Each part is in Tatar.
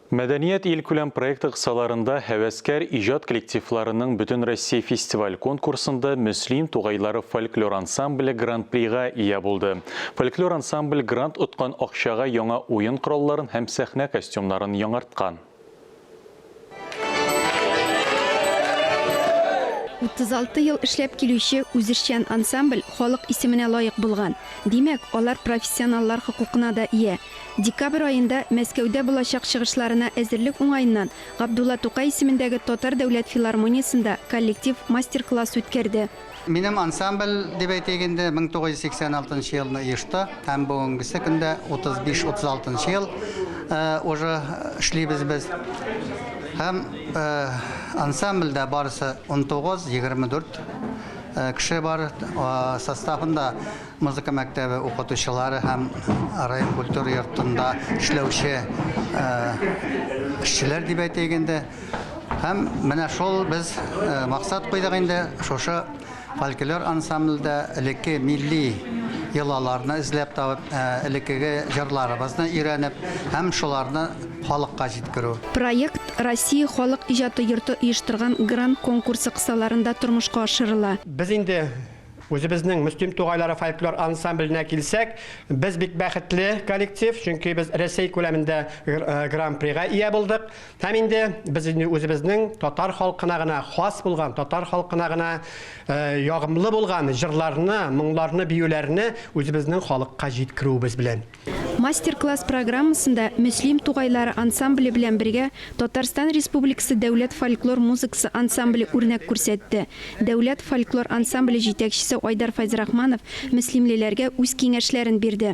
Мәдәният илкүләм проекты кысаларында һәвәскәр иҗат коллективларының Бүтән Россия фестиваль конкурсында Мөслим тугайлары фольклор ансамбле гран-прига ия булды. Фольклор ансамбль грант уткан акчага яңа уен коралларын һәм сәхнә костюмнарын яңарткан. 36 ел эшләп килүче үзешчән ансамбль халык исеменә лаек булган. Димәк, алар профессионаллар хукукына да ия. Декабрь айында Мәскәүдә булачак чыгышларына әзерлек уңаеннан Габдулла Тукай исемендәге Татар дәүләт филармониясында коллектив мастер-класс үткәрде. Минем ансамбль дип әйтгәндә 1986 елны оешты, һәм бүгенгесе көндә 35-36 ел уже эшлибез без. Һәм ансамбльдә барысы 19-24 кеше бар. Составында музыка мәктәбе укытучылары һәм район культура йортында эшләүче эшчеләр дип әйтгәндә. Һәм менә шул без максат куйдык инде шушы фольклор ансамбльдә элекке милли йолаларны эзләп табып, элеккеге җырларыбызны өйрәнеп, һәм шуларны халыкка җиткерү. Проект Россия халык иҗаты йорты оештырган грант конкурсы кысаларында тормышка ашырыла. Без инде үзебезнең Мөслим тугайлары фольклор ансамбленә килсәк, без бик бәхетле коллектив, чөнки без Россия күләмендә гран-прига ия булдык. Һәм инде без үзебезнең татар халкына гына хас булган, татар халкына гына ягымлы булган җырларны, моңларны, биюләрне үзебезнең халыкка җиткерүбез белән. Мастер-класс программасында Мөслим тугайлары ансамбле белән бергә Татарстан Республикасы дәүләт фольклор музыкасы ансамбле үрнәк күрсәтте. Дәүләт фольклор ансамбле җитәкчесе Айдар Файзрахманов мөслимлеләргә үз киңәшләрен бирде.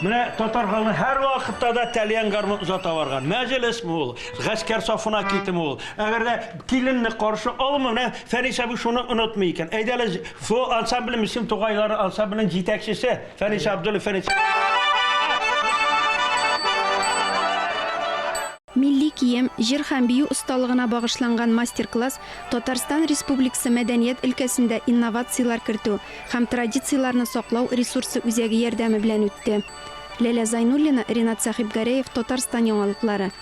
Менә татар халкы һәр вакытта да тәлиян гармун узата барган. Мәҗлес мул, гаскәр сафына китем ул. Әгәр дә киленне каршы алмый, менә Фәнис абый шуны онытмый икән. Әйдәле, фу ансамбле Мөслим тугайлары ансамбленың җитәкчесе Фәнис Абдулла Фәнис. Милли кием, җыр һәм бию осталыгына багышланган мастер-класс Татарстан Республикасы мәдәният өлкәсендә инновациялар кертү һәм традицияларны саклау ресурсы үзәге ярдәме белән үтте. Ләлә Зайнуллина, Ринат Сахибгареев, Татарстан яңалыклары.